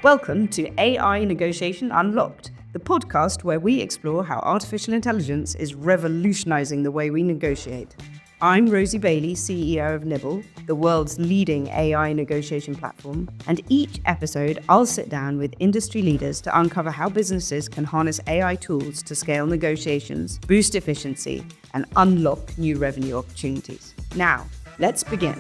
Welcome to AI Negotiation Unlocked, the podcast where we explore how artificial intelligence is revolutionizing the way we negotiate. I'm Rosie Bailey, CEO of Nibble, the world's leading AI negotiation platform, and each episode I'll sit down with industry leaders to uncover how businesses can harness AI tools to scale negotiations, boost efficiency, and unlock new revenue opportunities. Now, let's begin.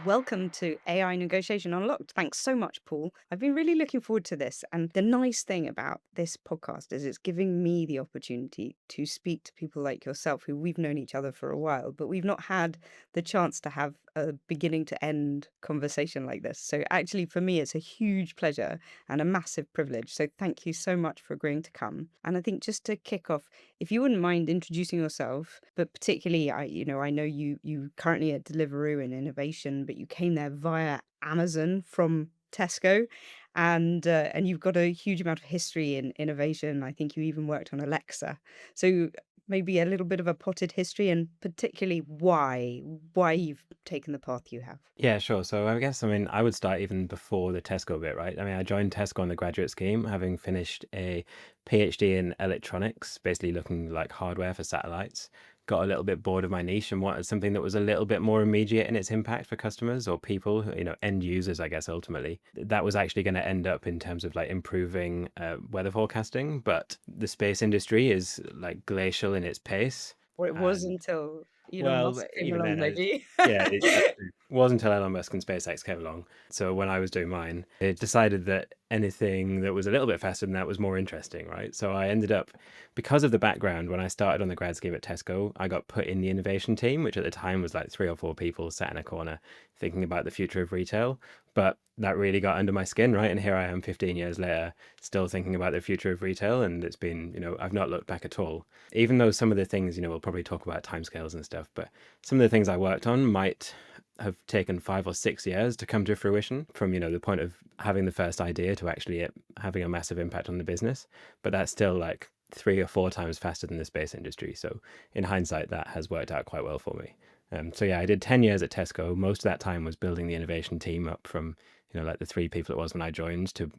Welcome to AI Negotiation Unlocked. Thanks so much, Paul. I've been really looking forward to this. And the nice thing about this podcast is it's giving me the opportunity to speak to people like yourself who we've known each other for a while, but we've not had the chance to have a beginning to end conversation like this. So actually, for me, it's a huge pleasure and a massive privilege. So thank you so much for agreeing to come. And I think just to kick off, if you wouldn't mind introducing yourself, but particularly, I know you currently at Deliveroo in innovation, but you came there via Amazon from Tesco, and you've got a huge amount of history in innovation. I think you even worked on Alexa. So maybe a little bit of a potted history, and particularly why you've taken the path you have. Yeah, sure. So I would start even before the Tesco bit, right? I joined Tesco on the graduate scheme, having finished a PhD in electronics, basically looking like hardware for satellites. Got a little bit bored of my niche and wanted something that was a little bit more immediate in its impact for customers or people, end users, I guess, ultimately. That was actually going to end up in terms of like improving weather forecasting, but the space industry is like glacial in its pace. Or it was And until Elon well, Musk came even along, then, maybe. yeah, that's true. It wasn't until Elon Musk and SpaceX came along. So when I was doing mine, it decided that anything that was a little bit faster than that was more interesting, right? So I ended up, because of the background, when I started on the grad scheme at Tesco, I got put in the innovation team, which at the time was like 3 or 4 people sat in a corner thinking about the future of retail. But that really got under my skin, right? And here I am 15 years later, still thinking about the future of retail. And it's been, I've not looked back at all. Even though some of the things, we'll probably talk about timescales and stuff, but some of the things I worked on might have taken 5 or 6 years to come to fruition from, the point of having the first idea to actually it having a massive impact on the business. But that's still like 3 or 4 times faster than the space industry. So in hindsight, that has worked out quite well for me. So yeah, I did 10 years at Tesco. Most of that time was building the innovation team up from, like the 3 people it was when I joined to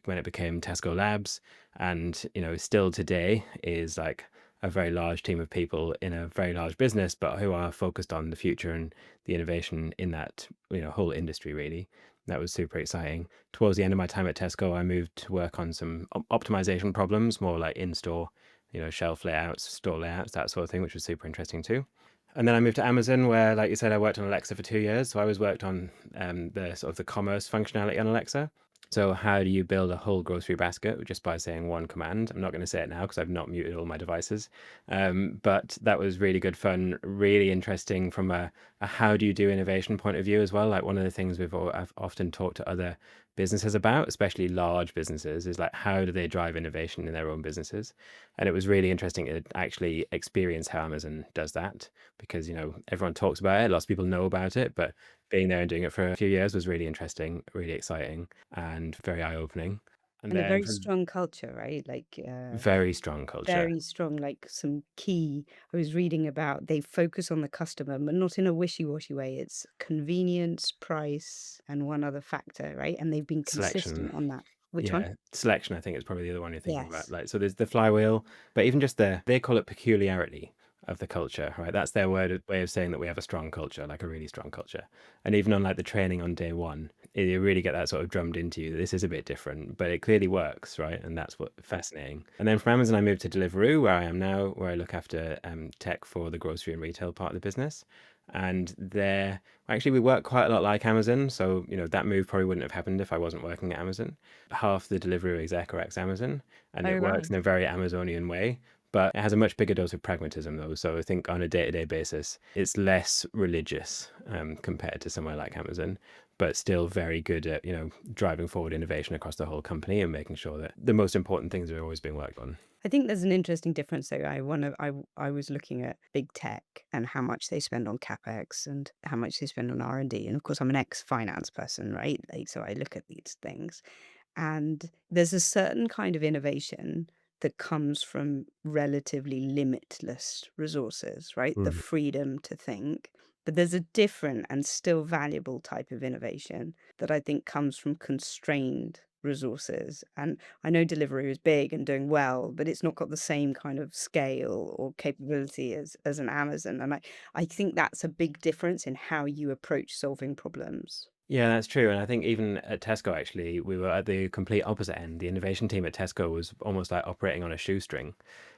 when it became Tesco Labs. And, still today is like a very large team of people in a very large business, but who are focused on the future and the innovation in that, whole industry, really. That was super exciting. Towards the end of my time at Tesco, I moved to work on some optimization problems, more like in-store, shelf layouts, store layouts, that sort of thing, which was super interesting too. And then I moved to Amazon, where, like you said, I worked on Alexa for 2 years. So I was worked on the sort of the commerce functionality on Alexa. So how do you build a whole grocery basket just by saying one command? I'm not going to say it now because I've not muted all my devices. But that was really good fun, really interesting from a how do you do innovation point of view as well. Like one of the things I've often talked to other businesses about, especially large businesses, is like how do they drive innovation in their own businesses? And it was really interesting to actually experience how Amazon does that because, everyone talks about it, lots of people know about it, but being there and doing it for a few years was really interesting, really exciting, and very eye-opening. And And a then very from strong culture, right? very strong culture. Very strong, like some key. I was reading about they focus on the customer, but not in a wishy-washy way. It's convenience, price, and one other factor, right? And they've been Selection. consistent on that. Which one? Yeah, selection, I think, is probably the other one you're thinking about. Yes. Like, so there's the flywheel, but even just they call it peculiarity of the culture, right? That's their way of saying that we have a strong culture, like a really strong culture. And even on like the training on day one, you really get that sort of drummed into you. This is a bit different, but it clearly works, right? And that's what fascinating. And then from Amazon, I moved to Deliveroo, where I am now, where I look after tech for the grocery and retail part of the business. And there, actually, we work quite a lot like Amazon. So, that move probably wouldn't have happened if I wasn't working at Amazon. Half the Deliveroo exec are ex-Amazon, and Oh, it works right. in a very Amazonian way. But it has a much bigger dose of pragmatism, though. So I think on a day-to-day basis, it's less religious compared to somewhere like Amazon, but still very good at driving forward innovation across the whole company and making sure that the most important things are always being worked on. I think there's an interesting difference though. I was looking at big tech and how much they spend on capex and how much they spend on R&D. And of course, I'm an ex-finance person, right? Like, so I look at these things. And there's a certain kind of innovation that comes from relatively limitless resources, right? The Mhm. freedom to think. But there's a different and still valuable type of innovation that I think comes from constrained resources. And I know Deliveroo is big and doing well, but it's not got the same kind of scale or capability as an Amazon. And I think that's a big difference in how you approach solving problems. Yeah, that's true. And I think even at Tesco, actually, we were at the complete opposite end. The innovation team at Tesco was almost like operating on a shoestring.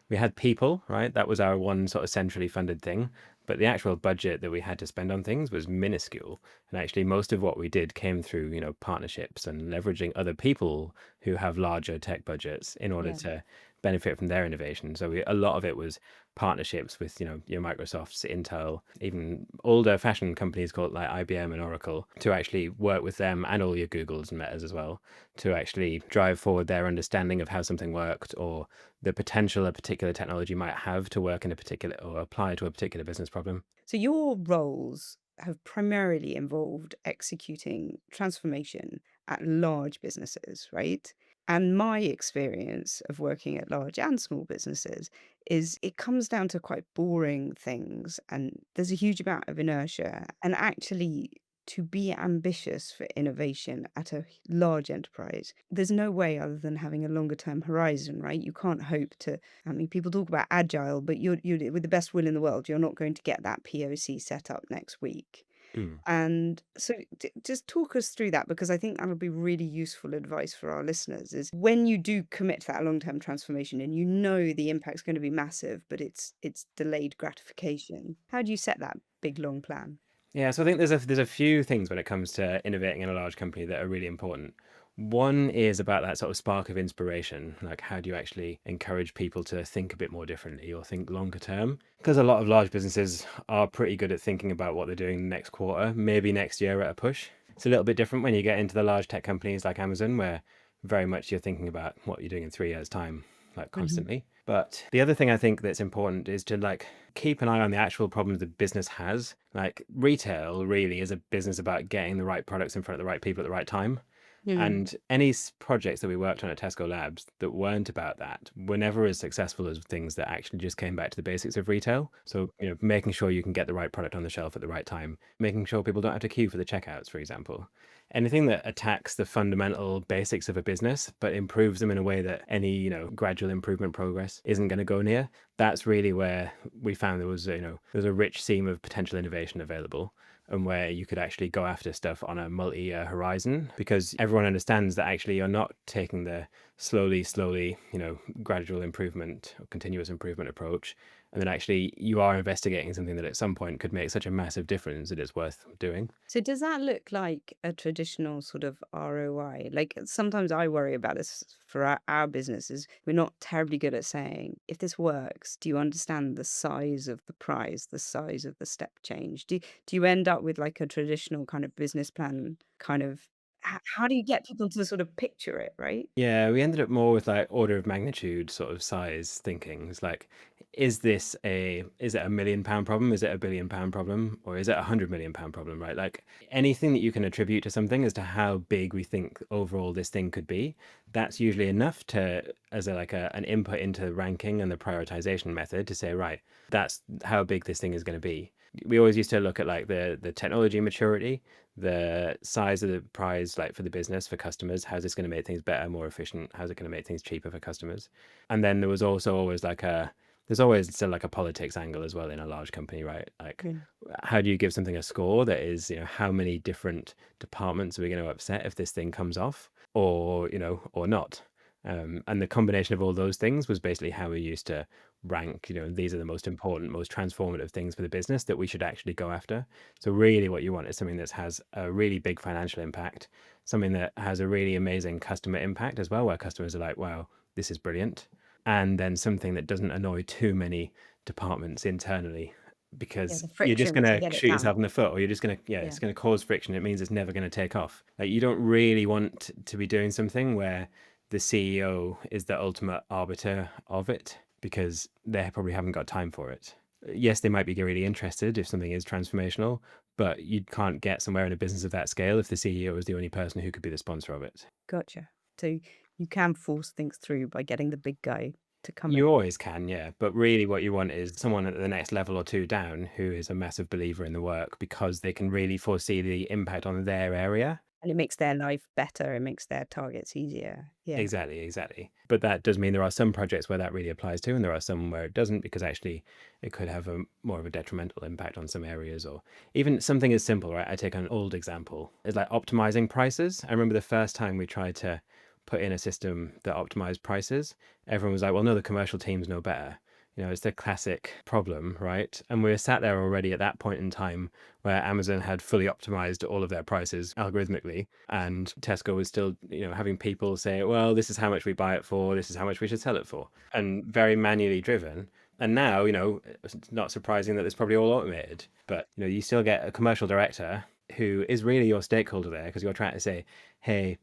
We had people, right? That was our one sort of centrally funded thing. But the actual budget that we had to spend on things was minuscule. And actually, most of what we did came through, partnerships and leveraging other people who have larger tech budgets in order Yeah. to benefit from their innovation. So a lot of it was partnerships with, your Microsofts, Intel, even older fashioned companies called like IBM and Oracle to actually work with them, and all your Googles and Metas as well, to actually drive forward their understanding of how something worked or the potential a particular technology might have to work in a particular or apply to a particular business problem. So your roles have primarily involved executing transformation at large businesses, right? And my experience of working at large and small businesses is it comes down to quite boring things, and there's a huge amount of inertia. And actually, to be ambitious for innovation at a large enterprise, there's no way other than having a longer term horizon, right? You can't hope to, I mean, people talk about agile, but you're with the best will in the world, you're not going to get that POC set up next week. Mm. And so just talk us through that, because I think that'll be really useful advice for our listeners is when you do commit to that long-term transformation and you know the impact's going to be massive, but it's delayed gratification. How do you set that big long plan? Yeah, so I think there's a few things when it comes to innovating in a large company that are really important. One is about that sort of spark of inspiration. Like, how do you actually encourage people to think a bit more differently or think longer term? Because a lot of large businesses are pretty good at thinking about what they're doing next quarter, maybe next year at a push. It's a little bit different when you get into the large tech companies like Amazon, where very much you're thinking about what you're doing in 3 years' time, like Mhm. constantly. But the other thing I think that's important is to like keep an eye on the actual problems the business has. Like retail really is a business about getting the right products in front of the right people at the right time. Mm. And any projects that we worked on at Tesco Labs that weren't about that were never as successful as things that actually just came back to the basics of retail. So, making sure you can get the right product on the shelf at the right time, making sure people don't have to queue for the checkouts, for example. Anything that attacks the fundamental basics of a business, but improves them in a way that any, gradual improvement progress isn't going to go near. That's really where we found there's a rich seam of potential innovation available, and where you could actually go after stuff on a multi-year horizon, because everyone understands that actually you're not taking the slowly, gradual improvement or continuous improvement approach, and then actually you are investigating something that at some point could make such a massive difference that it's worth doing. So does that look like a traditional sort of ROI? Like sometimes I worry about this for our businesses. We're not terribly good at saying, if this works, do you understand the size of the prize, the size of the step change? Do you end up with like a traditional kind of business plan kind of how do you get people to sort of picture it, right? Yeah, we ended up more with like order of magnitude sort of size thinking. It's like, is it £1 million problem? Is it £1 billion problem? Or is it £100 million problem? Right? Like anything that you can attribute to something as to how big we think overall this thing could be, that's usually enough to as an input into ranking and the prioritization method to say, right, that's how big this thing is going to be. We always used to look at like the technology maturity, the size of the prize, like for the business, for customers. How's this going to make things better, more efficient? How's it going to make things cheaper for customers? And then there was also always there's always still like a politics angle as well in a large company, right? Like, Yeah. how do you give something a score that is, how many different departments are we going to upset if this thing comes off, or, or not? And the combination of all those things was basically how we used to rank, these are the most important, most transformative things for the business that we should actually go after. So really what you want is something that has a really big financial impact, something that has a really amazing customer impact as well, where customers are like, wow, this is brilliant. And then something that doesn't annoy too many departments internally, Yeah, because the you're just going friction to to get it shoot done. yourself in the foot, or you're just going to, yeah, Yeah. it's going to cause friction. It means it's never going to take off. Like, you don't really want to be doing something where the CEO is the ultimate arbiter of it, because they probably haven't got time for it. Yes, they might be really interested if something is transformational, but you can't get somewhere in a business of that scale if the CEO is the only person who could be the sponsor of it. Gotcha. So you can force things through by getting the big guy. to come You in. always can, yeah. But really what you want is someone at the next level or two down who is a massive believer in the work because they can really foresee the impact on their area. And it makes their life better, it makes their targets easier. Yeah. Exactly, exactly. But that does mean there are some projects where that really applies to, and there are some where it doesn't, because actually it could have a more of a detrimental impact on some areas, or even something as simple, right? I take an old example. It's like optimizing prices. I remember the first time we tried to put in a system that optimized prices, everyone was like, well, no, the commercial teams know better. It's the classic problem, right? And we were sat there already at that point in time where Amazon had fully optimized all of their prices algorithmically, and Tesco was still, having people say, well, this is how much we buy it for, this is how much we should sell it for, and very manually driven. And now, it's not surprising that it's probably all automated, but you still get a commercial director who is really your stakeholder there because you're trying to say, hey,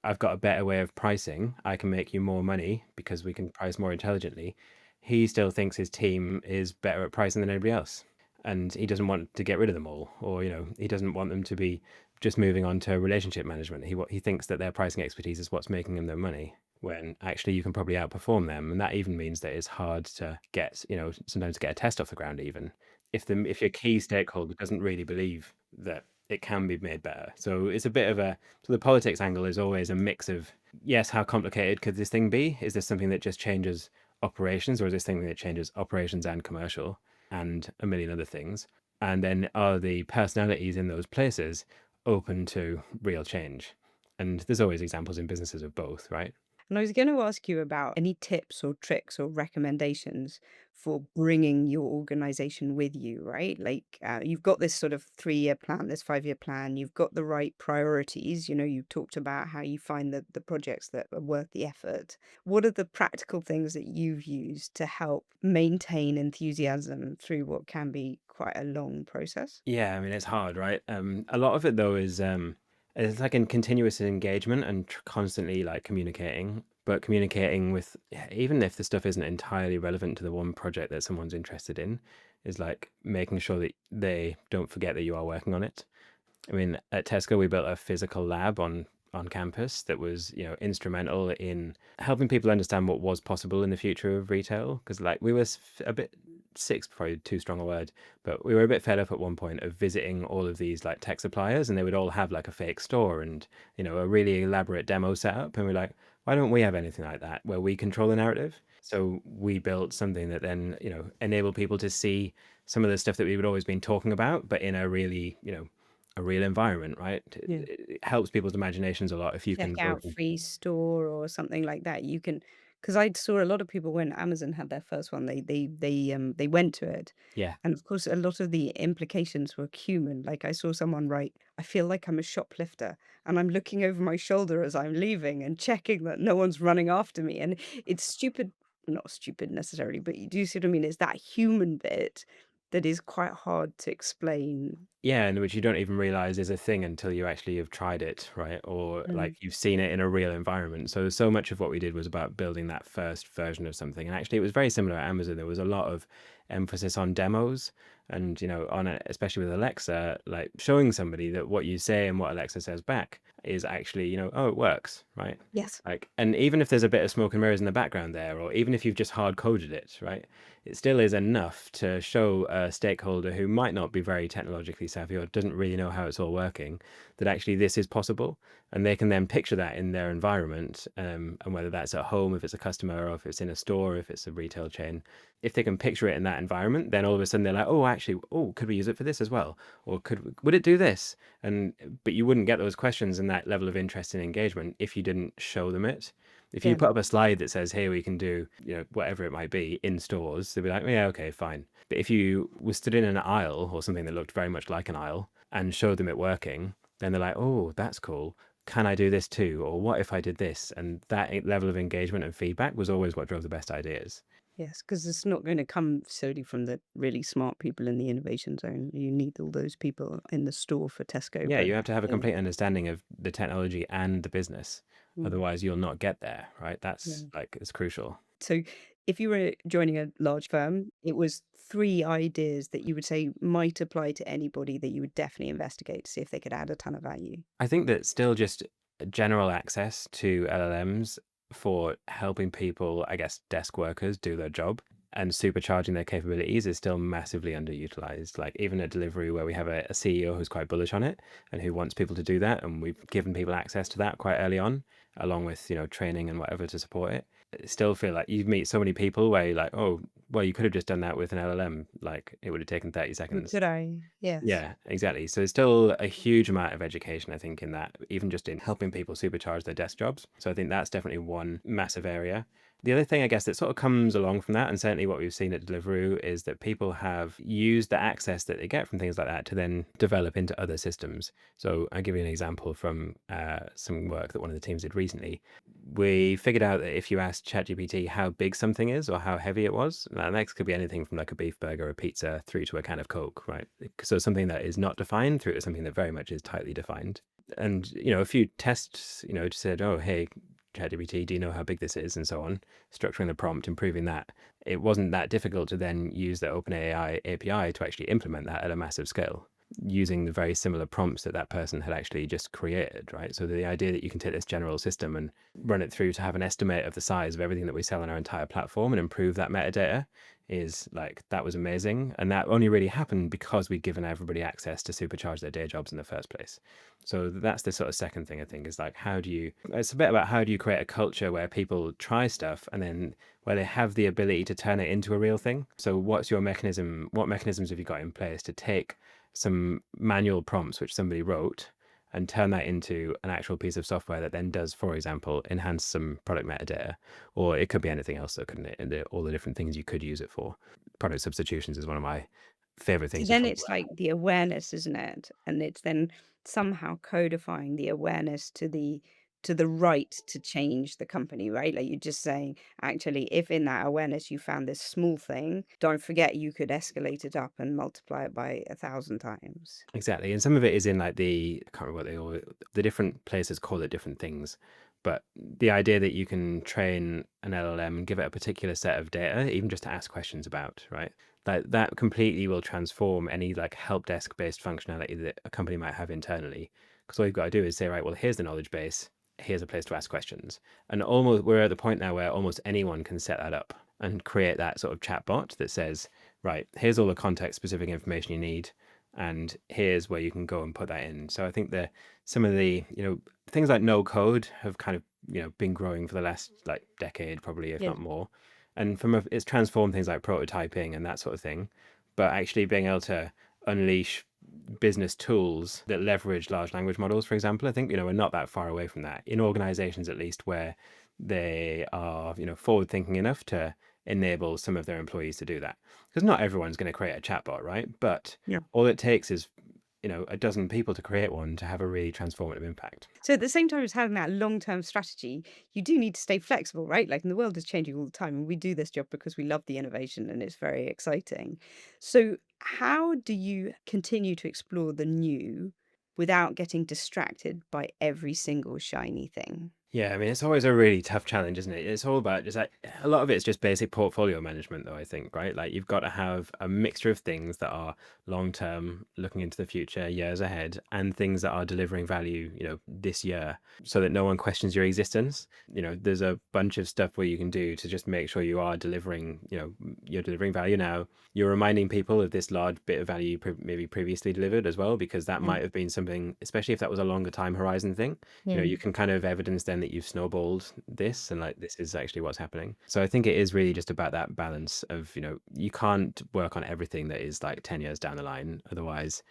I've got a better way of pricing. I can make you more money because we can price more intelligently. He still thinks his team is better at pricing than anybody else. And he doesn't want to get rid of them all, or he doesn't want them to be just moving on to relationship management. He thinks that their pricing expertise is what's making them their money, when actually you can probably outperform them. And that even means that it's hard to get, sometimes to get a test off the ground, even if your key stakeholder doesn't really believe that it can be made better. So it's a bit of a so the politics angle is always a mix of, yes, how complicated could this thing be? Is this something that just changes operations, or is this something that changes operations and commercial and a million other things? And then are the personalities in those places open to real change? And there's always examples in businesses of both, right? And I was going to ask you about any tips or tricks or recommendations for bringing your organization with you, right? Like you've got this sort of 3-year plan, this 5-year plan, you've got the right priorities. You talked about how you find the projects that are worth the effort. What are the practical things that you've used to help maintain enthusiasm through what can be quite a long process? Yeah, I mean it's hard, right? A lot of it though is it's like in continuous engagement and constantly like communicating, but communicating with, yeah, even if the stuff isn't entirely relevant to the one project that someone's interested in, is like making sure that they don't forget that you are working on it. I mean, at Tesco, we built a physical lab on campus that was, instrumental in helping people understand what was possible in the future of retail. Because like we were a bit six, probably too strong a word, but we were a bit fed up at one point of visiting all of these like tech suppliers, and they would all have like a fake store and a really elaborate demo setup, and we're like, why don't we have anything like that where we control the narrative? So we built something that then enabled people to see some of the stuff that we would always been talking about, but in a really a real environment, right? Yeah. It helps people's imaginations a lot if you can go Checkout from free store or something like that. You can, because I saw a lot of people when Amazon had their first one, they went to it, yeah. and of course, a lot of the implications were human. Like, I saw someone write, "I feel like I'm a shoplifter, and I'm looking over my shoulder as I'm leaving and checking that no one's running after me," and it's stupid, not stupid necessarily, but you do see what I mean? It's that human bit that is quite hard to explain. Yeah, and which you don't even realize is a thing until you actually have tried it, right? Or like you've seen it in a real environment. So much of what we did was about building that first version of something. And actually it was very similar at Amazon. There was a lot of emphasis on demos and, especially with Alexa, like showing somebody that what you say and what Alexa says back is actually, oh, it works, right? Yes. Like, and even if there's a bit of smoke and mirrors in the background there, or even if you've just hard coded it, right? It still is enough to show a stakeholder who might not be very technologically savvy or doesn't really know how it's all working that actually this is possible. And they can then picture that in their environment. And whether that's at home, if it's a customer, or if it's in a store, if it's a retail chain, if they can picture it in that environment, then all of a sudden they're like, oh, actually, oh, could we use it for this as well? Or would it do this? And but you wouldn't get those questions and that level of interest and engagement if you didn't show them it. If you Yeah. put up a slide that says, "Hey, we can do whatever it might be in stores," they'd be like, "Yeah, okay, fine." But if you were stood in an aisle or something that looked very much like an aisle and showed them it working, then they're like, "Oh, that's cool. Can I do this too?" Or "What if I did this?" And that level of engagement and feedback was always what drove the best ideas. Yes, because it's not gonna come solely from the really smart people in the innovation zone. You need all those people in the store for Tesco, Yeah, but you have to have a yeah. complete understanding of the technology and the business. Mm, Otherwise, you'll not get there, right? That's yeah. like it's crucial. So if you were joining a large firm, it was 3 ideas that you would say might apply to anybody that you would definitely investigate to see if they could add a ton of value. I think that still just general access to LLMs for helping people, I guess, desk workers do their job and supercharging their capabilities is still massively underutilized. Like even at Deliveroo, where we have a CEO who's quite bullish on it and who wants people to do that, and we've given people access to that quite early on, along with training and whatever to support it. I still feel like you meet so many people where you're like, oh, well, you could have just done that with an LLM. Like it would have taken 30 seconds. Could I? Yes. Yeah, exactly. So there's still a huge amount of education, I think, in that, even just in helping people supercharge their desk jobs. So I think that's definitely one massive area. The other thing, I guess, that sort of comes along from that, and certainly what we've seen at Deliveroo, is that people have used the access that they get from things like that to then develop into other systems. So I'll give you an example from some work that one of the teams did recently. We figured out that if you asked ChatGPT how big something is or how heavy it was, and that could be anything from like a beef burger, a pizza, through to a can of Coke, right? So something that is not defined through to something that very much is tightly defined. And, a few tests, said, oh, hey, ChatGPT, do you know how big this is? And so on, structuring the prompt, improving that. It wasn't that difficult to then use the OpenAI API to actually implement that at a massive scale, using the very similar prompts that that person had actually just created, right? So the idea that you can take this general system and run it through to have an estimate of the size of everything that we sell on our entire platform and improve that metadata is like, that was amazing. And that only really happened because we'd given everybody access to supercharge their day jobs in the first place. So that's the sort of second thing I think is like, it's a bit about how do you create a culture where people try stuff and then where they have the ability to turn it into a real thing. So what's your mechanism? What mechanisms have you got in place to take some manual prompts which somebody wrote and turn that into an actual piece of software that then does, for example, enhance some product metadata, or it could be anything else, so couldn't it? And all the different things you could use it for. Product substitutions is one of my favorite So things to then talk it's about. like the awareness, isn't it? And it's then somehow codifying the awareness to the right to change the company, right? Like you're just saying, actually, if in that awareness you found this small thing, don't forget you could escalate it up and multiply it by 1,000 times. Exactly. And some of it is in like I can't remember what the different places call it different things. But the idea that you can train an LLM and give it a particular set of data, even just to ask questions about, right? That completely will transform any like help desk based functionality that a company might have internally. Because all you've got to do is say, right, well, here's the knowledge base, here's a place to ask questions. And almost we're at the point now where almost anyone can set that up and create that sort of chatbot that says, right, here's all the context specific information you need and here's where you can go and put that in. So I think that some of the things like no code have kind of been growing for the last like decade probably, if Yeah. not more, and it's transformed things like prototyping and that sort of thing. But actually being able to unleash business tools that leverage large language models, for example, I think we're not that far away from that in organizations, at least, where they are forward thinking enough to enable some of their employees to do that, because not everyone's going to create a chatbot, right? But Yeah. all it takes is a dozen people to create one to have a really transformative impact. So at the same time as having that long-term strategy, you do need to stay flexible, right? Like, and the world is changing all the time, and we do this job because we love the innovation and it's very exciting. So how do you continue to explore the new without getting distracted by every single shiny thing? Yeah, I mean, it's always a really tough challenge, isn't it? It's all about just like a lot of it's just basic portfolio management, though, I think, right? Like you've got to have a mixture of things that are long term, looking into the future, years ahead, and things that are delivering value, this year, so that no one questions your existence. There's a bunch of stuff where you can do to just make sure you are delivering, you're delivering value now. You're reminding people of this large bit of value you maybe previously delivered as well, because that Yeah. might have been something, especially if that was a longer time horizon thing. Yeah. You can kind of evidence then that you've snowballed this and like this is actually what's happening. So I think it is really just about that balance of, you can't work on everything that is like 10 years down the line. Otherwise,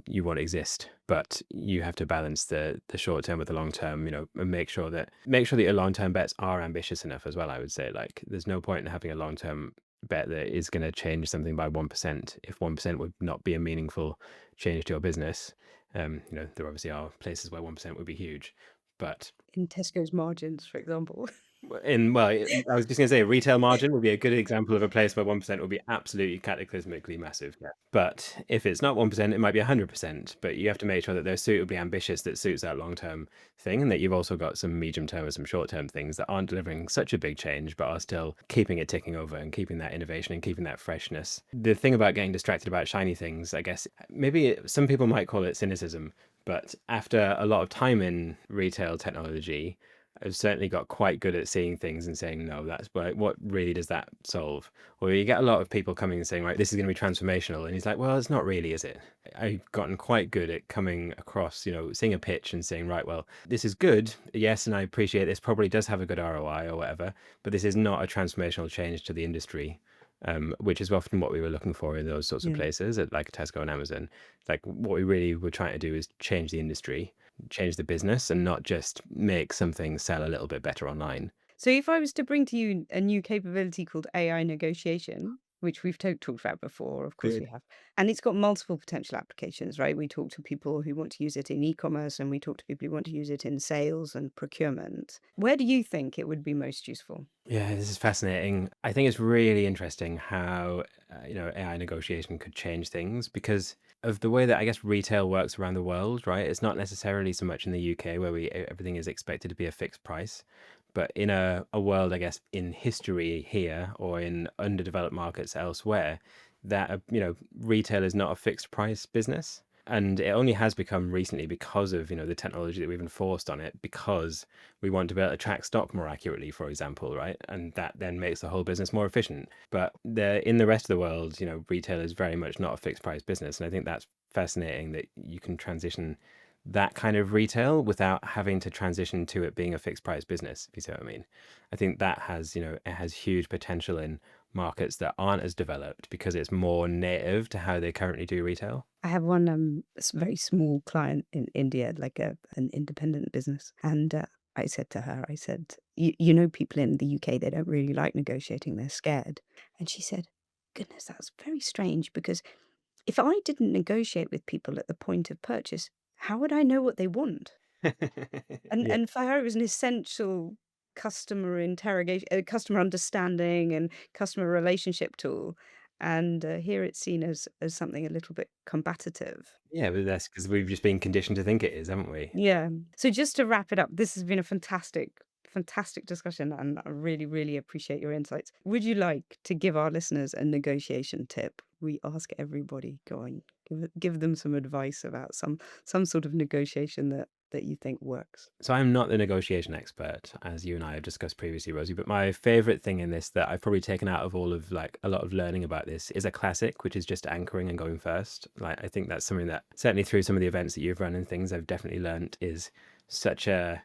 you won't exist. But you have to balance the short term with the long term, and make sure that your long term bets are ambitious enough as well. I would say, like, there's no point in having a long term bet that is going to change something by 1% if 1% would not be a meaningful change to your business. There obviously are places where 1% would be huge, but In Tesco's margins, for example. I was just going to say retail margin would be a good example of a place where 1% would be absolutely cataclysmically massive. Yeah. But if it's not 1%, it might be 100%. But you have to make sure that they're suitably ambitious, that suits that long term thing, and that you've also got some medium term and some short term things that aren't delivering such a big change, but are still keeping it ticking over and keeping that innovation and keeping that freshness. The thing about getting distracted about shiny things, I guess, maybe some people might call it cynicism, but after a lot of time in retail technology, I've certainly got quite good at seeing things and saying, no, that's what really does that solve? Or you get a lot of people coming and saying, right, this is going to be transformational. And he's like, well, it's not really, is it? I've gotten quite good at coming across, seeing a pitch and saying, right, well, this is good. Yes. And I appreciate this probably does have a good ROI or whatever, but this is not a transformational change to the industry. Which is often what we were looking for in those sorts of Yeah. places at like Tesco and Amazon. Like what we really were trying to do is change the industry, change the business, and not just make something sell a little bit better online. So if I was to bring to you a new capability called AI negotiation, which we've talked about before, of course we Good. have, and it's got multiple potential applications, right? We talk to people who want to use it in e-commerce, and we talk to people who want to use it in sales and procurement. Where do you think it would be most useful? Yeah, this is fascinating. I think it's really interesting how AI negotiation could change things because of the way that I guess retail works around the world, right? It's not necessarily so much in the UK where everything is expected to be a fixed price, but in a world, I guess, in history here or in underdeveloped markets elsewhere, that retail is not a fixed price business. And it only has become recently because of the technology that we've enforced on it, because we want to be able to track stock more accurately, for example, right? And that then makes the whole business more efficient. But in the rest of the world, retail is very much not a fixed price business. And I think that's fascinating that you can transition that kind of retail without having to transition to it being a fixed price business, if you see what I mean. I think that has, it has huge potential in markets that aren't as developed because it's more native to how they currently do retail. I have one very small client in India, like an independent business, and I said to her, I said, you know, people in the UK, they don't really like negotiating; they're scared. And she said, "Goodness, that's very strange because if I didn't negotiate with people at the point of purchase, how would I know what they want?" And Yeah. and for her, it was an essential customer interrogation, customer understanding, and customer relationship tool. And here it's seen as something a little bit combative. Yeah, but that's because we've just been conditioned to think it is, haven't we? Yeah. So just to wrap it up, this has been a fantastic discussion, and I really, really appreciate your insights. Would you like to give our listeners a negotiation tip? We ask everybody, go on, give them some advice about some sort of negotiation that you think works. So I'm not the negotiation expert, as you and I have discussed previously, Rosie, but my favorite thing in this that I've probably taken out of all of like a lot of learning about this is a classic, which is just anchoring and going first. Like I think that's something that certainly through some of the events that you've run and things I've definitely learned is it's such a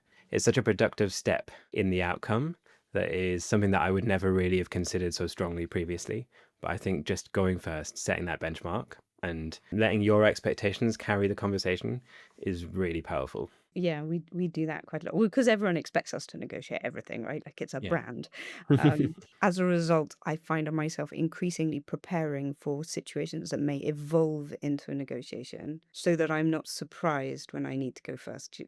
productive step in the outcome that is something that I would never really have considered so strongly previously. But I think just going first, setting that benchmark and letting your expectations carry the conversation is really powerful. Yeah, we do that quite a lot. Well, because everyone expects us to negotiate everything, right? Like it's a Yeah. brand. As a result, I find myself increasingly preparing for situations that may evolve into a negotiation so that I'm not surprised when I need to go first.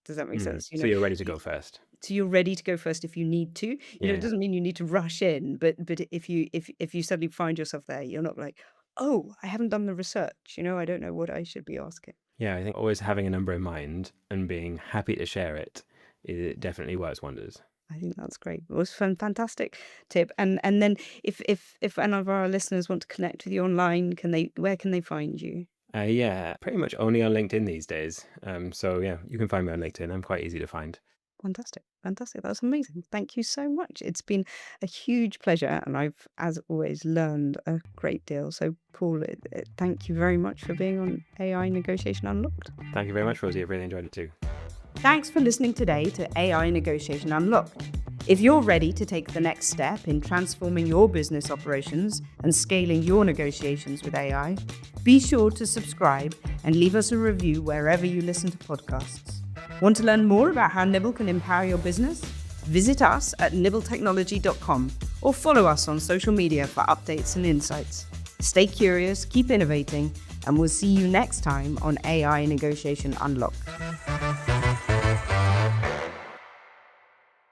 Does that make sense? So you're ready to Y- go first. so you're ready to go first if you need to. It Yeah. doesn't mean you need to rush in, but if you suddenly find yourself there, you're not like, oh, I haven't done the research. I don't know what I should be asking. Yeah, I think always having a number in mind and being happy to share it, it definitely works wonders. I think that's great. It was fantastic tip. And then if any of our listeners want to connect with you online, where can they find you? Yeah, pretty much only on LinkedIn these days. So yeah, you can find me on LinkedIn. I'm quite easy to find. Fantastic. Fantastic. That's amazing. Thank you so much. It's been a huge pleasure, and I've, as always, learned a great deal. So, Paul, thank you very much for being on AI Negotiation Unlocked. Thank you very much, Rosie. I've really enjoyed it too. Thanks for listening today to AI Negotiation Unlocked. If you're ready to take the next step in transforming your business operations and scaling your negotiations with AI, be sure to subscribe and leave us a review wherever you listen to podcasts. Want to learn more about how Nibble can empower your business? Visit us at nibbletechnology.com or follow us on social media for updates and insights. Stay curious, keep innovating, and we'll see you next time on AI Negotiation Unlocked.